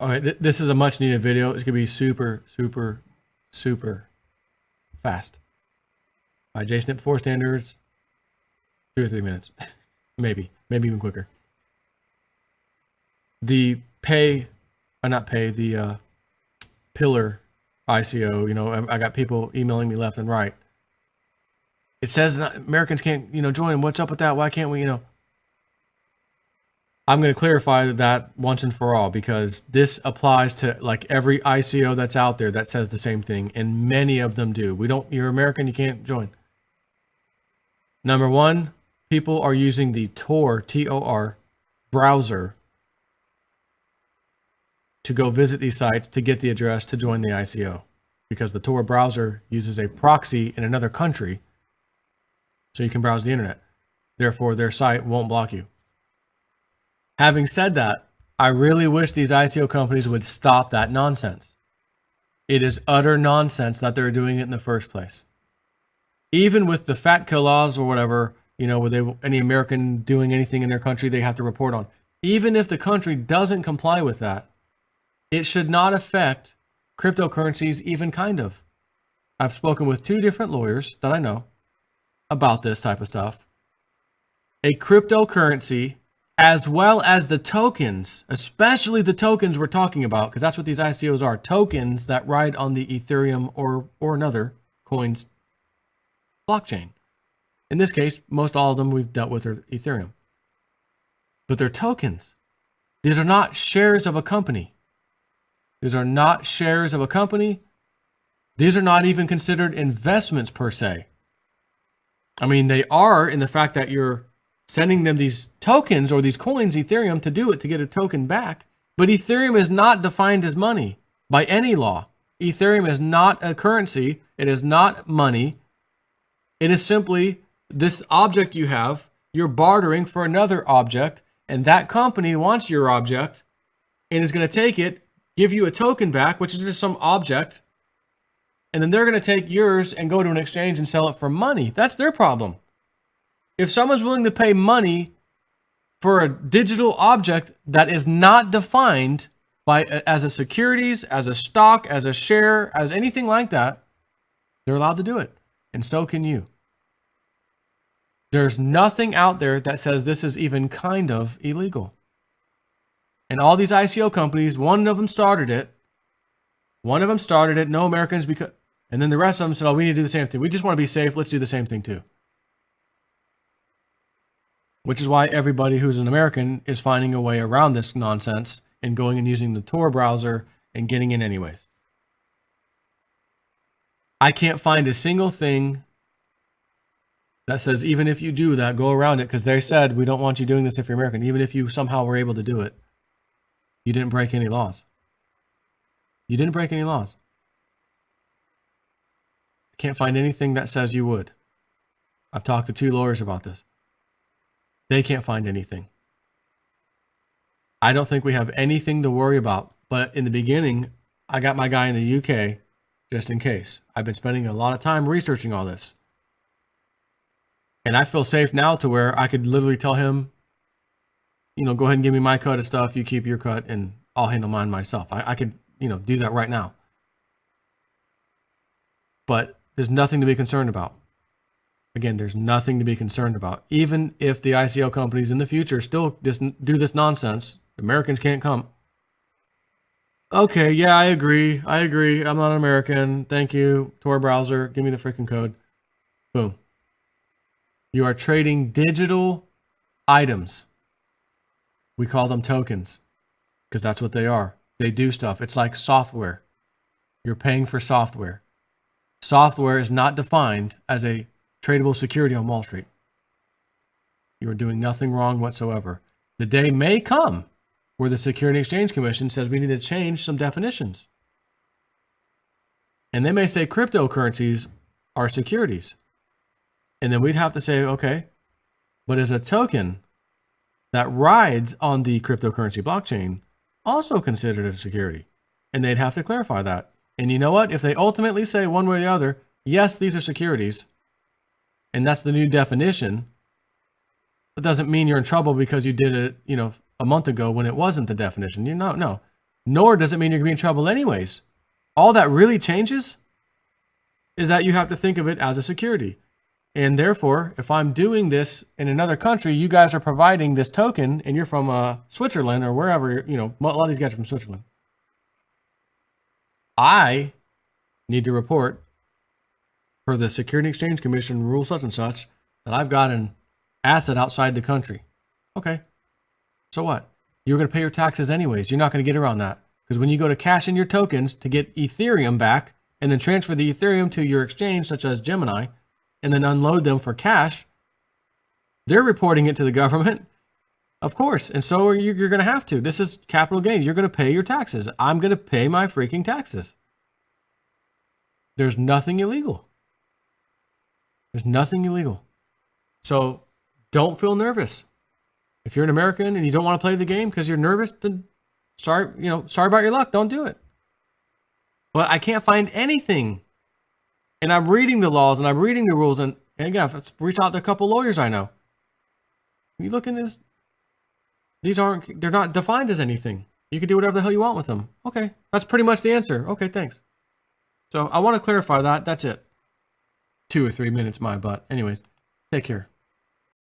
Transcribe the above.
Okay, this is a much needed video. It's gonna be super, super, super fast. By JSNIP 4 standards, 2 or 3 minutes, maybe even quicker. The the pillar ICO. You know, I got people emailing me left and right. It says Americans can't, join. What's up with that? Why can't we, I'm going to clarify that once and for all, because this applies to like every ICO that's out there that says the same thing, and many of them do. You're American, you can't join. Number one, people are using the Tor, T-O-R, browser to go visit these sites to get the address to join the ICO, because the Tor browser uses a proxy in another country so you can browse the internet. Therefore, their site won't block you. Having said that, I really wish these ICO companies would stop that nonsense. It is utter nonsense that they're doing it in the first place. Even with the FATCA laws or whatever, where any American doing anything in their country, they have to report on. Even if the country doesn't comply with that, it should not affect cryptocurrencies even kind of. I've spoken with 2 different lawyers that I know about this type of stuff. A cryptocurrency, as well as the tokens, especially the tokens we're talking about, because that's what these ICOs are, tokens that ride on the Ethereum or another coin's blockchain. In this case, most all of them we've dealt with are Ethereum. But they're tokens. These are not shares of a company. These are not shares of a company. These are not even considered investments per se. I mean, they are in the fact that you're sending them these tokens or these coins, Ethereum, to do it, to get a token back. But Ethereum is not defined as money by any law. Ethereum is not a currency. It is not money. It is simply this object you have. You're bartering for another object, and that company wants your object and is going to take it, give you a token back, which is just some object, and then they're going to take yours and go to an exchange and sell it for money. That's their problem. If someone's willing to pay money for a digital object that is not defined as a securities, as a stock, as a share, as anything like that, they're allowed to do it. And so can you. There's nothing out there that says this is even kind of illegal. And all these ICO companies, one of them started it. No Americans, and then the rest of them said, oh, we need to do the same thing. We just want to be safe. Let's do the same thing too. Which is why everybody who's an American is finding a way around this nonsense and going and using the Tor browser and getting in anyways. I can't find a single thing that says even if you do that, go around it, because they said we don't want you doing this if you're American. Even if you somehow were able to do it, you didn't break any laws. You didn't break any laws. I can't find anything that says you would. I've talked to 2 lawyers about this. They can't find anything. I don't think we have anything to worry about. But in the beginning, I got my guy in the UK just in case. I've been spending a lot of time researching all this. And I feel safe now to where I could literally tell him, go ahead and give me my cut of stuff. You keep your cut and I'll handle mine myself. I could, do that right now. But there's nothing to be concerned about. Again, there's nothing to be concerned about. Even if the ICO companies in the future still do this nonsense, Americans can't come. Okay, yeah, I agree. I'm not an American. Thank you. Tor browser, give me the freaking code. Boom. You are trading digital items. We call them tokens because that's what they are. They do stuff. It's like software. You're paying for software. Software is not defined as a tradable security on Wall Street. You are doing nothing wrong whatsoever. The day may come where the Security and Exchange Commission says we need to change some definitions. And they may say cryptocurrencies are securities. And then we'd have to say, okay, but is a token that rides on the cryptocurrency blockchain also considered a security? And they'd have to clarify that. And you know what? If they ultimately say one way or the other, yes, these are securities, and that's the new definition, that doesn't mean you're in trouble because you did it, a month ago when it wasn't the definition. No. nor does it mean you're going to be in trouble anyways. All that really changes is that you have to think of it as a security. And therefore, if I'm doing this in another country, you guys are providing this token, and you're from Switzerland or wherever, you know, a lot of these guys are from Switzerland. I need to report for the Security Exchange Commission rule such and such that I've got an asset outside the country. Okay, so what? You're going to pay your taxes anyways. You're not going to get around that. Because when you go to cash in your tokens to get Ethereum back and then transfer the Ethereum to your exchange, such as Gemini, and then unload them for cash, they're reporting it to the government, of course. And so you're going to have to. This is capital gains. You're going to pay your taxes. I'm going to pay my freaking taxes. There's nothing illegal. There's nothing illegal. So don't feel nervous. If you're an American and you don't want to play the game because you're nervous, then sorry about your luck. Don't do it. But I can't find anything. And I'm reading the laws and I'm reading the rules. And again, I've reached out to a couple lawyers I know. You look in this, they're not defined as anything. You can do whatever the hell you want with them. Okay, that's pretty much the answer. Okay, thanks. So I want to clarify that. That's it. 2 or 3 minutes, my butt. Anyways, take care.